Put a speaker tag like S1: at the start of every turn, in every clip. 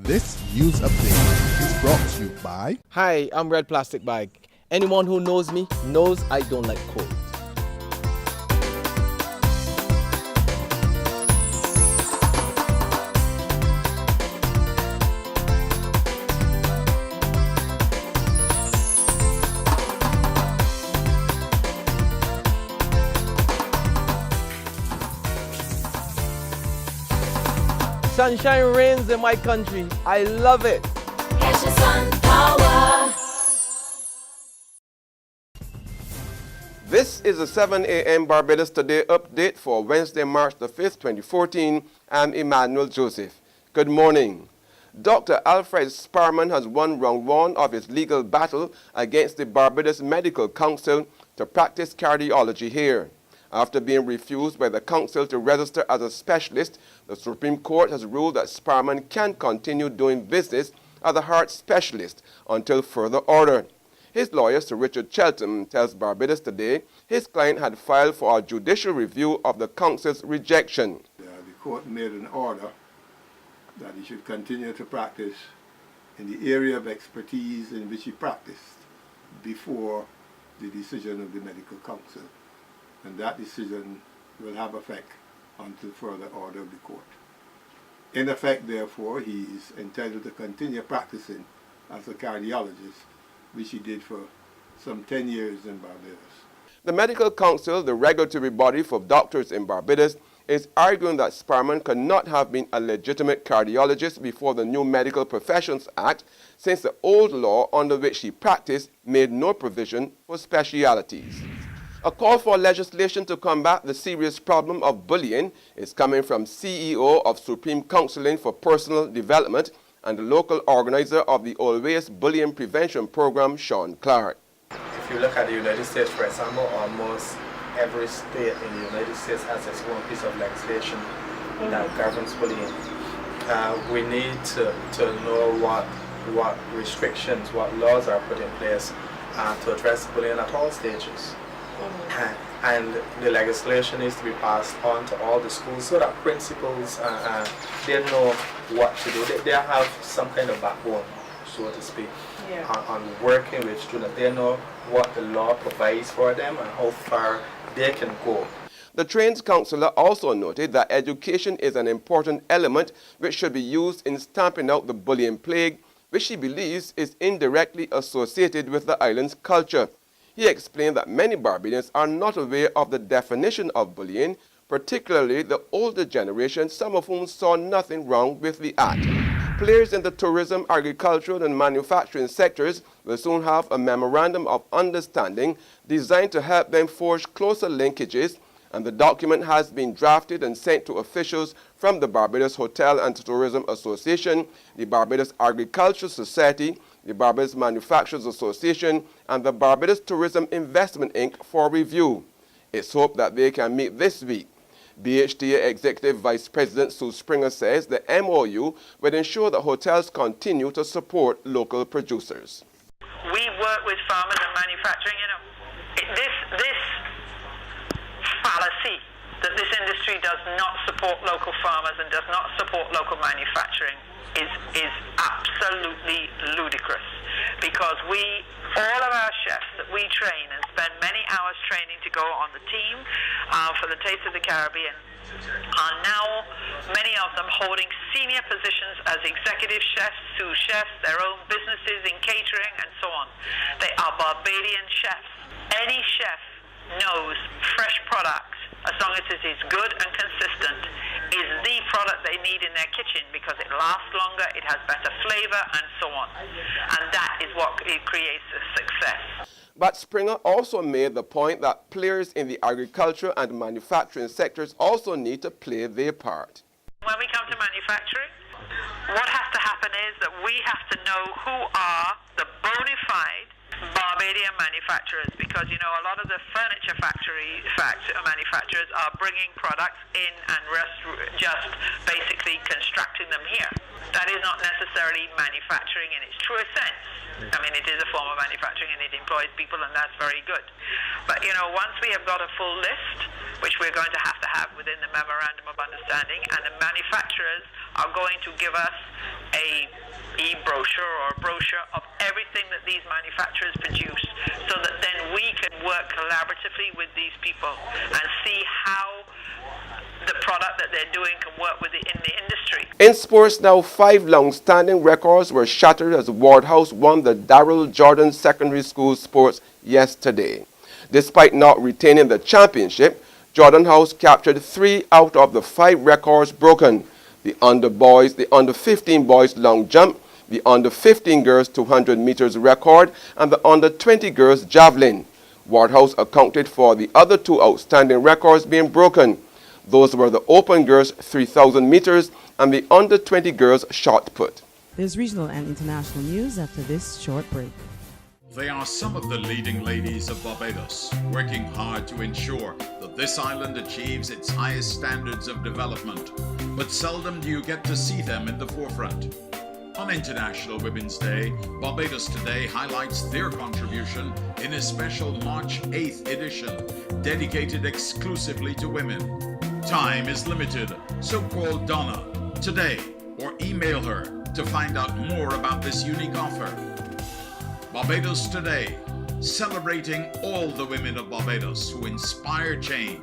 S1: This news update is brought to you by...
S2: Hi, I'm Red Plastic Bag. Anyone who knows me knows I don't like cold. Sunshine reigns in my country. I love it.
S3: Get your sun power.
S4: This is a 7 a.m. Barbados Today update for Wednesday, March the 5th, 2014. I'm Emmanuel Joseph. Good morning. Dr. Alfred Sparman has won round one of his legal battle against the Barbados Medical Council to practice cardiology here. After being refused by the council to register as a specialist, the Supreme Court has ruled that Sparman can continue doing business as a heart specialist until further order. His lawyer, Sir Richard Cheltenham, tells Barbados Today his client had filed for a judicial review of the council's rejection.
S5: The court made an order that he should continue to practice in the area of expertise in which he practiced before the decision of the medical council. And that decision will have effect until further order of the court. In effect, therefore, he is entitled to continue practicing as a cardiologist, which he did for some 10 years in Barbados.
S4: The Medical Council, the regulatory body for doctors in Barbados, is arguing that Sparman could not have been a legitimate cardiologist before the new Medical Professions Act, since the old law under which he practiced made no provision for specialities. A call for legislation to combat the serious problem of bullying is coming from CEO of Supreme Counseling for Personal Development and the local organizer of the Always Bullying Prevention Program, Sean Clark.
S6: If you look at the United States, for example, almost every state in the United States has its own piece of legislation that governs bullying. We need to know what restrictions, what laws are put in place to address bullying at all stages. And the legislation needs to be passed on to all the schools so that principals they know what to do. They have some kind of backbone, so to speak, on working with students. They know what the law provides for them and how far they can go.
S4: The trained counsellor also noted that education is an important element which should be used in stamping out the bullying plague, which he believes is indirectly associated with the island's culture. He explained that many Barbadians are not aware of the definition of bullying, particularly the older generation, some of whom saw nothing wrong with the act. Players in the tourism, agricultural and manufacturing sectors will soon have a memorandum of understanding designed to help them forge closer linkages, and the document has been drafted and sent to officials from the Barbados Hotel and Tourism Association, the Barbados Agricultural Society, the Barbados Manufacturers Association, and the Barbados Tourism Investment Inc. for review. It's hoped that they can meet this week. BHTA Executive Vice President Sue Springer says the MOU will ensure that hotels continue to support local producers.
S7: We work with farmers and manufacturing. This fallacy that this industry does not support local farmers and does not support local manufacturing is absolutely ludicrous, because all of our chefs that we train and spend many hours training to go on the team for the Taste of the Caribbean are now, many of them, holding senior positions as executive chefs, sous chefs, their own businesses in catering and so on. They are Barbadian chefs. Any chef knows fresh products, as long as it is good and consistent, is the product they need in their kitchen, because it lasts longer, it has better flavor, and so on. And that is what creates a success.
S4: But Springer also made the point that players in the agriculture and manufacturing sectors also need to play their part.
S7: When we come to manufacturing, what has to happen is that we have to know who are the bona fide Barbadian manufacturers, because a lot of the furniture manufacturers are bringing products in and just basically constructing them here. That is not necessarily manufacturing in its truest sense. I mean, it is a form of manufacturing and it employs people, and that's very good. But, you know, once we have got a full list, which we're going to have within the Memorandum of Understanding, and the manufacturers are going to give us a e-brochure or a brochure of everything that these manufacturers produce, so that then we can work collaboratively with these people and see how the product that they're doing can work with it in the industry.
S4: In sports now, 5 long-standing records were shattered as Ward House won the Darrell Jordan Secondary School Sports yesterday. Despite not retaining the championship, Jordan House captured 3 out of the 5 records broken: the under 15 boys long jump, the under 15 girls 200 meters record, and the under 20 girls javelin. Ward House accounted for the other 2 outstanding records being broken. Those were the open girls 3,000 meters and the under 20 girls shot put.
S8: There's regional and international news after this short break.
S9: They are some of the leading ladies of Barbados, working hard to ensure that this island achieves its highest standards of development, but seldom do you get to see them in the forefront. On International Women's Day, Barbados Today highlights their contribution in a special March 8th edition, dedicated exclusively to women. Time is limited, so call Donna today or email her to find out more about this unique offer. Barbados Today, celebrating all the women of Barbados who inspire change.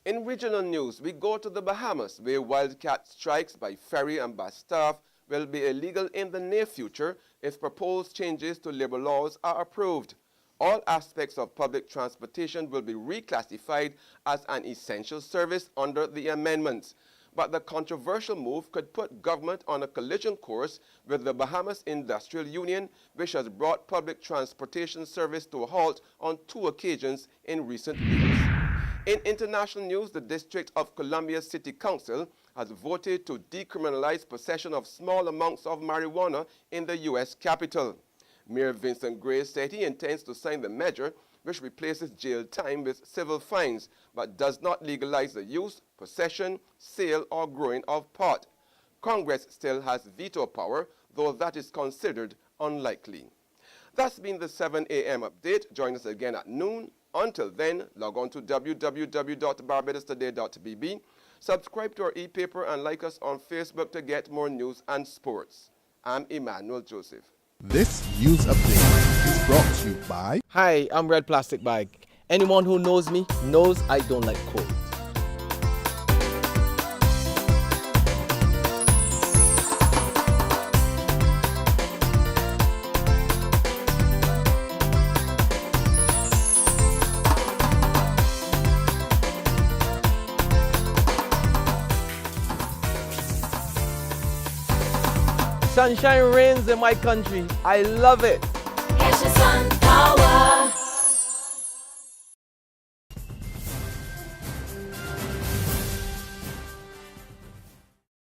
S4: In regional news, we go to the Bahamas, where wildcat strikes by ferry and by staff will be illegal in the near future if proposed changes to labor laws are approved. All aspects of public transportation will be reclassified as an essential service under the amendments. But the controversial move could put government on a collision course with the Bahamas Industrial Union, which has brought public transportation service to a halt on 2 occasions in recent weeks. In international news, the District of Columbia City Council has voted to decriminalize possession of small amounts of marijuana in the U.S. Capitol. Mayor Vincent Gray said he intends to sign the measure, which replaces jail time with civil fines, but does not legalize the use, possession, sale, or growing of pot. Congress still has veto power, though that is considered unlikely. That's been the 7 a.m. update. Join us again at noon. Until then, log on to www.barbadostoday.bb, subscribe to our e-paper, and like us on Facebook to get more news and sports. I'm Emmanuel Joseph.
S1: This news update is brought to you by...
S2: Hi, I'm Red Plastic Bag. Anyone who knows me knows I don't like cold. Sunshine reigns in my country. I love it.
S3: Get your sun power.